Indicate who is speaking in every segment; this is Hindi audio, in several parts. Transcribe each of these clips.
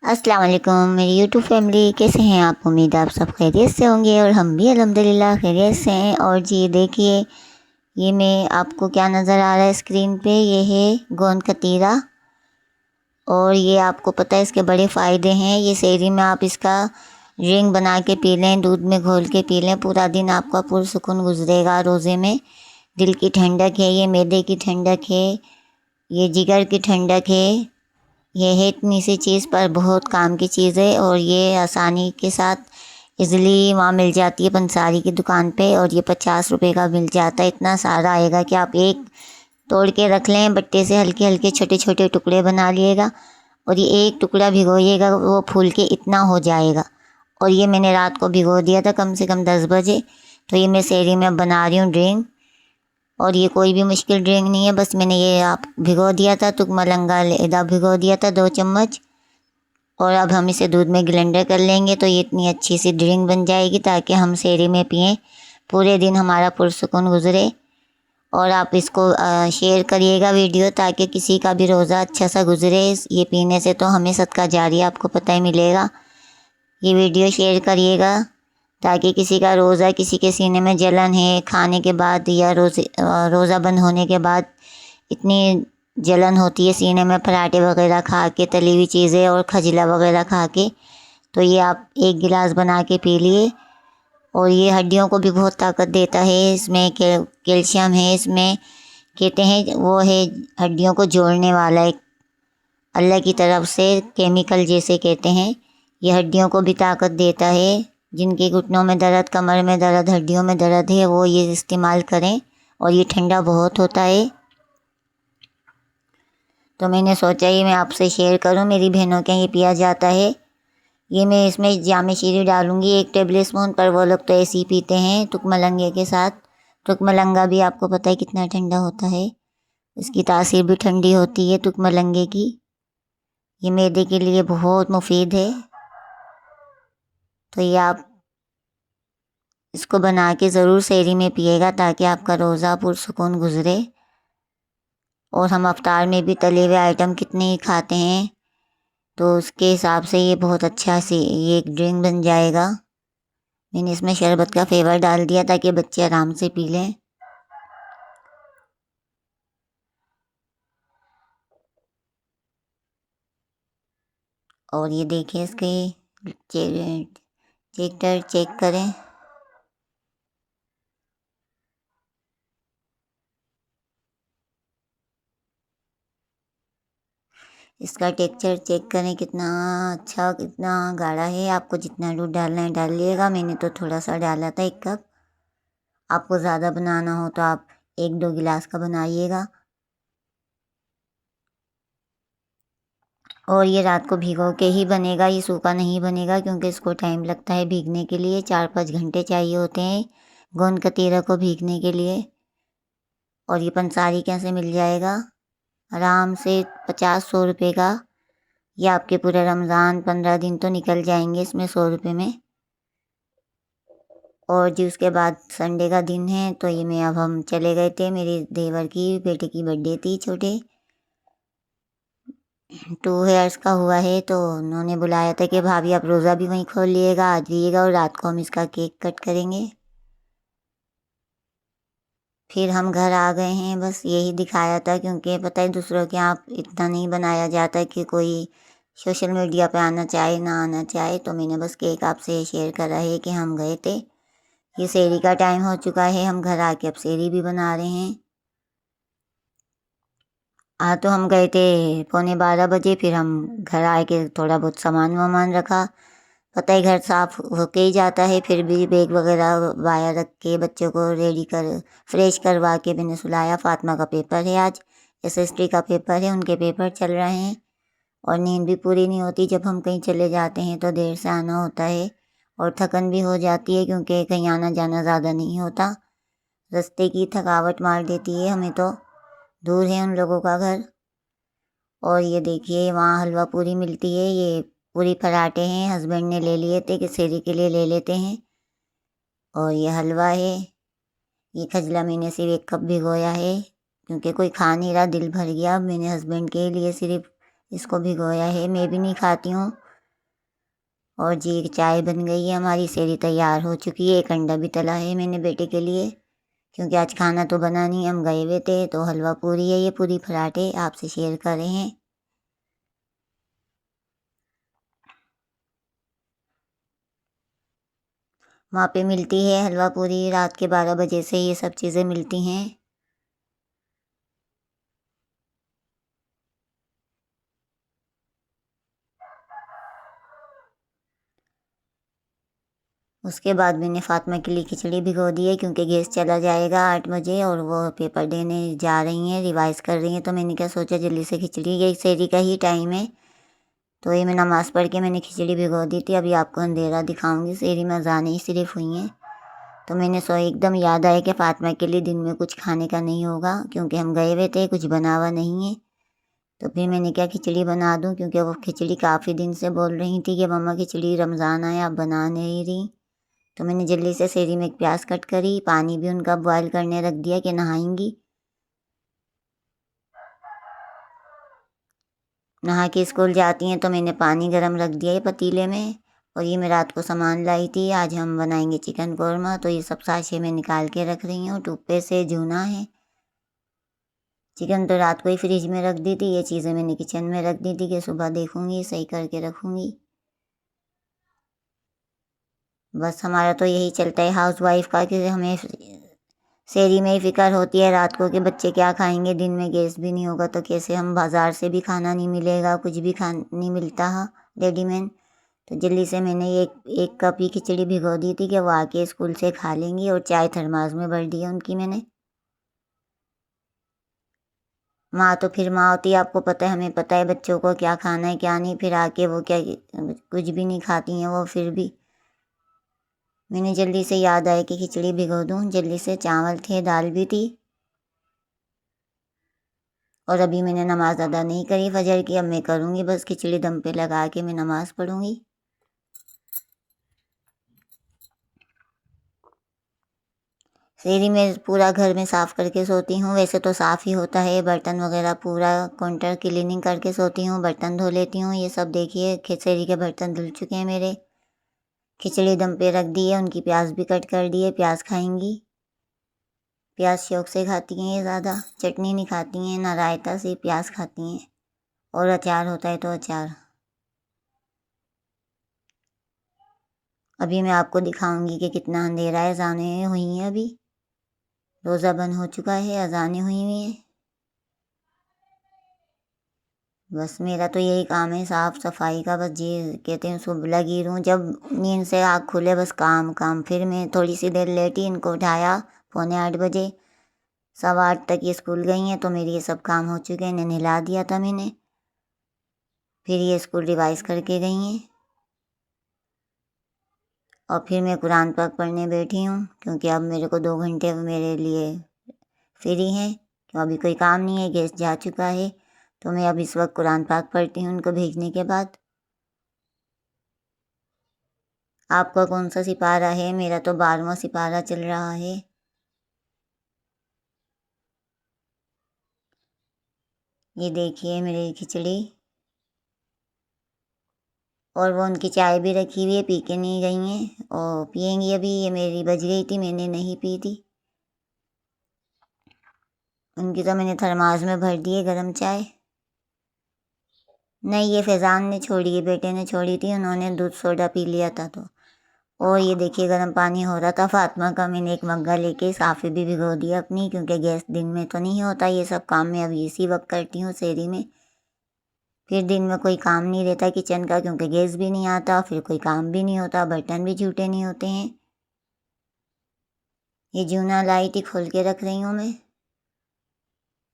Speaker 1: अस्सलाम वालेकुम मेरी यूट्यूब फैमिली, कैसे हैं आप? उम्मीद है आप सब खैरियत से होंगे और हम भी अल्हम्दुलिल्लाह खैरियत से हैं। और जी देखिए, ये मैं आपको क्या नज़र आ रहा है स्क्रीन पे, ये है गोंद कतीरा। और ये आपको पता है इसके बड़े फ़ायदे हैं। ये सेहरी में आप इसका ड्रिंक बना के पी लें, दूध में घोल के पी लें, पूरा दिन आपका पुरसुकून गुजरेगा। रोज़े में दिल की ठंडक है, ये मैदे की ठंडक है, ये जिगर की ठंडक है। ये है इतनी सी चीज़ पर बहुत काम की चीज़ है। और ये आसानी के साथ इज़िली वहाँ मिल जाती है पंसारी की दुकान पे। और ये 50 रुपए का मिल जाता है। इतना सारा आएगा कि आप एक तोड़ के रख लें, बट्टे से हल्के हल्के छोटे छोटे टुकड़े बना लिएगा और ये एक टुकड़ा भिगोइएगा, वो फूल के इतना हो जाएगा। और ये मैंने रात को भिगो दिया था कम से कम 10 बजे। तो ये मैं सेहरी में बना रही हूँ ड्रिंक। और ये कोई भी मुश्किल ड्रिंक नहीं है, बस मैंने ये आप भिगो दिया था, तुक मलंगा लेदा भिगो दिया था 2 चम्मच। और अब हम इसे दूध में ग्लेंडर कर लेंगे तो ये इतनी अच्छी सी ड्रिंक बन जाएगी ताकि हम सेहरी में पिएं, पूरे दिन हमारा पुरसुकून गुजरे। और आप इसको शेयर करिएगा वीडियो, ताकि किसी का भी रोज़ा अच्छा सा गुजरे। ये पीने से तो हमें सदका जारिया आपको पता ही मिलेगा। ये वीडियो शेयर करिएगा ताकि किसी का रोज़ा, किसी के सीने में जलन है खाने के बाद या रोज़ा बंद होने के बाद इतनी जलन होती है सीने में, पराठे वगैरह खा के, तली हुई चीज़ें और खजला वगैरह खा के, तो ये आप एक गिलास बना के पी लिए। और ये हड्डियों को भी बहुत ताकत देता है। इसमें कैल्शियम है, इसमें कहते हैं वो है हड्डियों को जोड़ने वाला एक अल्लाह की तरफ से केमिकल जैसे कहते हैं। ये हड्डियों को भी ताकत देता है। जिनके घुटनों में दर्द, कमर में दर्द, हड्डियों में दर्द है, वो ये इस्तेमाल करें। और ये ठंडा बहुत होता है। तो मैंने सोचा ये मैं आपसे शेयर करूं। मेरी बहनों के ये पिया जाता है। ये मैं इसमें जामे शीरी डालूंगी 1 टेबल स्पून, पर वो लोग तो ऐसे ही पीते हैं तुक मलंगे के साथ। तुक मलंगा भी आपको पता है कितना ठंडा होता है, इसकी तासीर भी ठंडी होती है तुक मलंगे की। ये मैदे के लिए बहुत मुफीद है। तो ये आप इसको बना के ज़रूर सेहरी में पिएगा ताकि आपका रोज़ा पुरसुकून गुजरे। और हम अफ्तार में भी तले हुए आइटम कितने ही खाते हैं, तो उसके हिसाब से ये बहुत अच्छा सी ये एक ड्रिंक बन जाएगा। मैंने इसमें शरबत का फ्लेवर डाल दिया ताकि बच्चे आराम से पी लें। और ये देखिए इसके चेक करें। इसका टेक्सचर चेक करें कितना अच्छा, कितना गाढ़ा है। आपको जितना दूध डालना है डाल लिएगा। मैंने तो थोड़ा सा डाला था, 1 कप। आपको ज़्यादा बनाना हो तो आप 1-2 गिलास का बनाइएगा। और ये रात को भिगो के ही बनेगा, ये सूखा नहीं बनेगा, क्योंकि इसको टाइम लगता है भीगने के लिए। 4-5 घंटे चाहिए होते हैं गोंद कतीरा को भीगने के लिए। और ये पंसारी कैसे मिल जाएगा आराम से 50-100 रुपये का। ये आपके पूरे रमज़ान 15 दिन तो निकल जाएंगे इसमें 100 रुपये में। और जी उसके बाद संडे का दिन है, तो ये मैं अब हम चले गए थे, मेरे देवर की बेटे की बर्थडे थी, छोटे 2 ईयर्स का हुआ है। तो उन्होंने बुलाया था कि भाभी आप रोज़ा भी वहीं खोल लिएगा, आ जाइएगा और रात को हम इसका केक कट करेंगे। फिर हम घर आ गए हैं, बस यही दिखाया था, क्योंकि पता है दूसरों के यहाँ इतना नहीं बनाया जाता कि कोई सोशल मीडिया पे आना चाहे ना आना चाहे। तो मैंने बस केक आपसे शेयर करा है कि हम गए थे। ये सेहरी का टाइम हो चुका है, हम घर आके अब सेहरी भी बना रहे हैं। तो हम गए थे 11:45 बजे। फिर हम घर आए के थोड़ा बहुत सामान वामान रखा। पता ही घर साफ़ होके ही जाता है, फिर भी बैग वगैरह बाहर रख के बच्चों को रेडी कर फ्रेश करवा के मैंने सुलाया। फातिमा का पेपर है आज, एसएसटी का पेपर है, उनके पेपर चल रहे हैं। और नींद भी पूरी नहीं होती, जब हम कहीं चले जाते हैं तो देर से आना होता है और थकन भी हो जाती है, क्योंकि कहीं आना जाना ज़्यादा नहीं होता। रास्ते की थकावट मार देती है हमें, तो दूर है उन लोगों का घर। और ये देखिए वहाँ हलवा पूरी मिलती है, ये पूरी पराठे हैं, हस्बैंड ने ले लिए थे कि सेहरी के लिए ले लेते हैं। और ये हलवा है, ये खजला मैंने सिर्फ 1 कप भिगोया है, क्योंकि कोई खा नहीं रहा, दिल भर गया। मैंने हस्बैंड के लिए सिर्फ इसको भिगोया है, मैं भी नहीं खाती हूँ। और जी चाय बन गई है, हमारी सेहरी तैयार हो चुकी है। एक अंडा भी तला है मैंने बेटे के लिए, क्योंकि आज खाना तो बना नहीं, हम गए हुए थे। तो हलवा पूरी है, ये पूरी पराठे आपसे शेयर कर रहे हैं। वहाँ पे मिलती है हलवा पूरी, रात के 12 बजे से ये सब चीज़ें मिलती हैं। उसके बाद मैंने फ़ातिमा के लिए खिचड़ी भिगो दी है, क्योंकि गेस्ट चला जाएगा 8 बजे और वो पेपर देने जा रही हैं, रिवाइज़ कर रही हैं। तो मैंने क्या सोचा जल्दी से खिचड़ी, ये सेहरी का ही टाइम है, तो ये मैं नमाज़ पढ़ के मैंने खिचड़ी भिगो दी थी। अभी आपको अंधेरा दिखाऊंगी, सेहरी में अज़ानें ही सिर्फ हुई हैं। तो मैंने एकदम याद आया कि फ़ातिमा के लिए दिन में कुछ खाने का नहीं होगा, क्योंकि हम गए हुए थे, कुछ बना हुआ नहीं है। तो फिर मैंने क्या खिचड़ी बना दूं, क्योंकि वो खिचड़ी काफ़ी दिन से बोल रही थी कि मम्मा खिचड़ी, रमज़ान आया आप बना नहीं रही। तो मैंने जल्दी से सेहरी में एक प्याज कट करी, पानी भी उनका बॉयल करने रख दिया कि नहाएंगी। नहा के स्कूल जाती हैं, तो मैंने पानी गर्म रख दिया है पतीले में। और ये मैं रात को सामान लाई थी, आज हम बनाएंगे चिकन कौरमा। तो ये सब साशे में निकाल के रख रही हूँ, टुप्पे से जूना है। चिकन तो रात को ही फ्रिज में रख दी थी, ये चीज़ें मैंने किचन में रख दी थी कि सुबह देखूँगी, सही करके रखूँगी। बस हमारा तो यही चलता है हाउसवाइफ का, कि हमें सेहरी में ही फ़िक्र होती है रात को कि बच्चे क्या खाएंगे। दिन में गैस भी नहीं होगा तो कैसे, हम बाज़ार से भी खाना नहीं मिलेगा, कुछ भी नहीं मिलता है रेडीमेड। तो जल्दी से मैंने एक कप ही खिचड़ी भिगो दी थी कि वो आके स्कूल से खा लेंगी, और चाय थर्मास में भर दी है उनकी मैंने। माँ तो फिर माँ होती है, आपको पता है, हमें पता है बच्चों को क्या खाना है क्या नहीं। फिर आके वो क्या कुछ भी नहीं खाती हैं वो। फिर भी मैंने जल्दी से याद आया कि खिचड़ी भिगो दूँ, जल्दी से चावल थे, दाल भी थी। और अभी मैंने नमाज़ अदा नहीं करी फजर की, अब मैं करूँगी। बस खिचड़ी दम पे लगा के मैं नमाज़ पढ़ूँगी। सेहरी में पूरा घर में साफ़ करके सोती हूँ, वैसे तो साफ़ ही होता है, बर्तन वगैरह पूरा काउंटर क्लीनिंग करके सोती हूँ, बर्तन धो लेती हूँ। ये सब देखिए सेहरी के बर्तन धुल चुके हैं मेरे। खिचड़ी दम पे रख दी है, उनकी प्याज भी कट कर दी है, प्याज खाएंगी। प्याज शौक से खाती हैं ये, ज़्यादा चटनी नहीं खाती हैं, ना रायता, से प्याज खाती हैं। और अचार होता है तो अचार। अभी मैं आपको दिखाऊंगी कि कितना अंधेरा है, अज़ानें हुई हैं अभी, रोज़ा बंद हो चुका है, अज़ानें हुई हुई हैं। बस मेरा तो यही काम है, साफ़ सफाई का। बस ये कहते हैं सुबह लगी रहूँ, जब नींद से आँख खुले बस काम काम। फिर मैं थोड़ी सी देर लेटी, इनको उठाया 7:45 बजे, 7:15 तक ये स्कूल गई हैं। तो मेरे ये सब काम हो चुके हैं, इन्हें नहला दिया था मैंने। फिर ये स्कूल रिवाइज़ करके गई हैं, और फिर मैं कुरान पाक पढ़ने बैठी हूँ, क्योंकि अब मेरे को 2 घंटे मेरे लिए फ्री हैं, क्यों अभी कोई काम नहीं है, गेस्ट जा चुका है। तो मैं अब इस वक्त कुरान पाक पढ़ती हूँ उनको भेजने के बाद। आपका कौन सा सिपारा है? मेरा तो 12वां सिपारा चल रहा है। ये देखिए मेरी खिचड़ी, और वो उनकी चाय भी रखी हुई है, पी के नहीं गई हैं, और पियेंगी अभी। ये मेरी बज गई थी, मैंने नहीं पी थी। उनकी तो मैंने थर्मास में भर दी है गर्म चाय। नहीं, ये फैज़ान ने छोड़ी है, बेटे ने छोड़ी थी, उन्होंने दूध सोडा पी लिया था। तो और ये देखिए गर्म पानी हो रहा था फ़ातिमा का, मैंने एक मग्गा लेके साफ़े भी भिगो दिया अपनी, क्योंकि गैस दिन में तो नहीं होता ये सब काम, मैं अभी इसी वक्त करती हूँ सेहरी में। फिर दिन में कोई काम नहीं रहता किचन का, क्योंकि गैस भी नहीं आता, फिर कोई काम भी नहीं होता, बर्तन भी झूठे नहीं होते हैं। ये जूना लाई थी, खोल के रख रही हूँ मैं।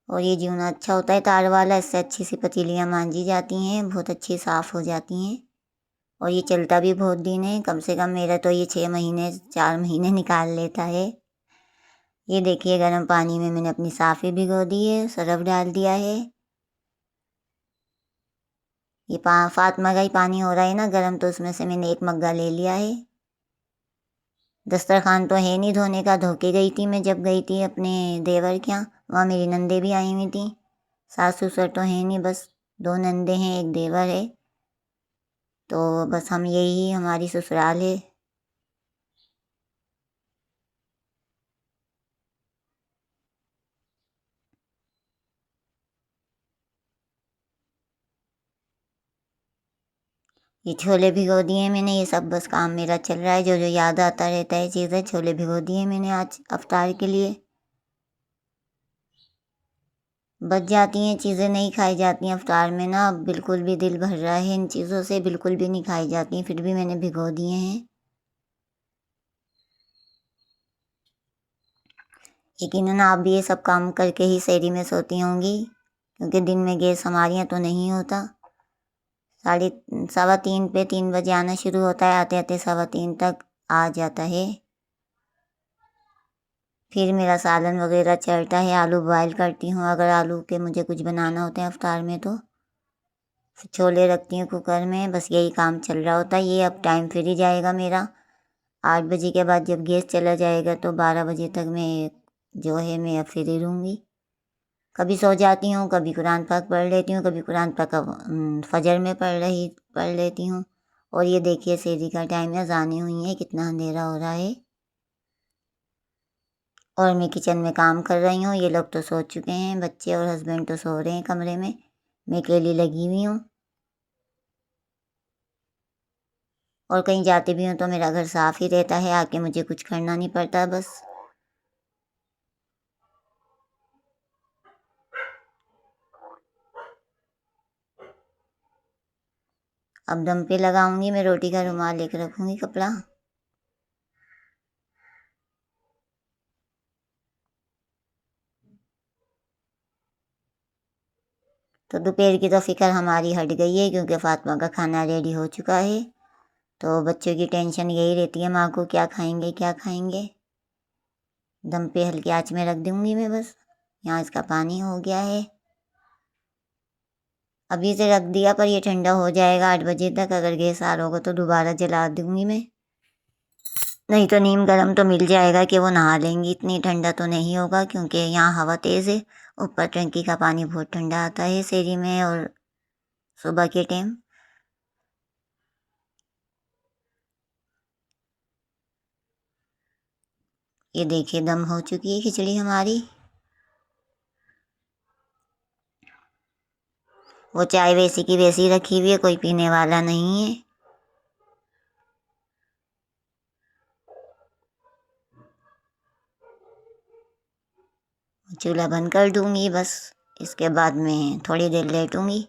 Speaker 1: और ये जूना अच्छा होता है तार वाला, इससे अच्छी सी पतीलियाँ मांजी जाती हैं, बहुत अच्छी साफ़ हो जाती हैं। और ये चलता भी बहुत दिन है, कम से कम मेरा तो ये 6 महीने 4 महीने निकाल लेता है। ये देखिए गर्म पानी में मैंने अपनी साफ़ी भिगो दी है, सरफ डाल दिया है। ये फ़ातिमा का ही पानी हो रहा है ना गर्म, तो उसमें से मैंने एक मग्गा ले लिया है। दस्तरखान तो है नहीं धोने का, धो के गई थी मैं जब गई थी अपने देवर के यहाँ। वहाँ मेरी नंदे भी आई हुई थी, सास ससुर तो हैं नहीं, बस 2 नंदे हैं, एक देवर है। तो बस हम यही हमारी ससुराल है। ये छोले भिगो दिए मैंने, ये सब बस काम मेरा चल रहा है, जो जो याद आता रहता है चीज़ें। छोले भिगो दिए मैंने आज अफ्तार के लिए। बच जाती हैं चीज़ें, नहीं खाई जाती हैं अफ्तार में ना, बिल्कुल भी दिल भर रहा है इन चीज़ों से, बिल्कुल भी नहीं खाई जाती हैं, फिर भी मैंने भिगो दिए हैं। यकीनन आप भी ये सब काम करके ही सहरी में सोती होंगी, क्योंकि दिन में गैस हमारे यहाँ तो नहीं होता। 3:15 पे 3 बजे आना शुरू होता है, आते आते 3:15 तक आ जाता है। फिर मेरा सालन वगैरह चलता है, आलू बॉयल करती हूँ अगर आलू के मुझे कुछ बनाना होता है अफ्तार में तो। फिर छोले रखती हूँ कुकर में, बस यही काम चल रहा होता है। ये अब टाइम फिर ही जाएगा मेरा। 8 बजे के बाद जब गैस चला जाएगा तो 12 बजे तक मैं जो है मैं अब फ्री रहूँगी। कभी सो जाती हूँ, कभी कुरान पाक पढ़ लेती हूँ, कभी कुरान पाक फजर में पढ़ लेती हूँ। और ये देखिए सहरी का टाइम है, अज़ानें हुई हैं, कितना अंधेरा हो रहा है। और मैं किचन में काम कर रही हूँ। ये लोग तो सो चुके हैं, बच्चे और हस्बैंड तो सो रहे हैं कमरे में, मैं अकेली लगी हुई हूँ। और कहीं जाती भी हूँ तो मेरा घर साफ़ ही रहता है, आके मुझे कुछ करना नहीं पड़ता बस। अब दम पे लगाऊंगी मैं, रोटी का रुमाल लेकर रखूंगी कपड़ा। तो दोपहर की तो फ़िक्र हमारी हट गई है, क्योंकि फ़ातिमा का खाना रेडी हो चुका है। तो बच्चों की टेंशन यही रहती है, माँ को क्या खाएंगे क्या खाएंगे। दम पे हल्की आंच में रख दूंगी मैं बस। यहाँ इसका पानी हो गया है, अभी से रख दिया, पर ये ठंडा हो जाएगा 8 बजे तक। अगर गैस आ रहा होगा तो दोबारा जला दूंगी मैं, नहीं तो नीम गर्म तो मिल जाएगा कि वो नहा लेंगी। इतनी ठंडा तो नहीं होगा, क्योंकि यहाँ हवा तेज़ है। ऊपर टंकी का पानी बहुत ठंडा आता है सहरी में और सुबह के टाइम। ये देखिए दम हो चुकी है खिचड़ी हमारी। वो चाय वैसी की वैसी रखी हुई है, कोई पीने वाला नहीं है। चूल्हा बंद कर दूंगी बस, इसके बाद मैं थोड़ी देर लेटूंगी।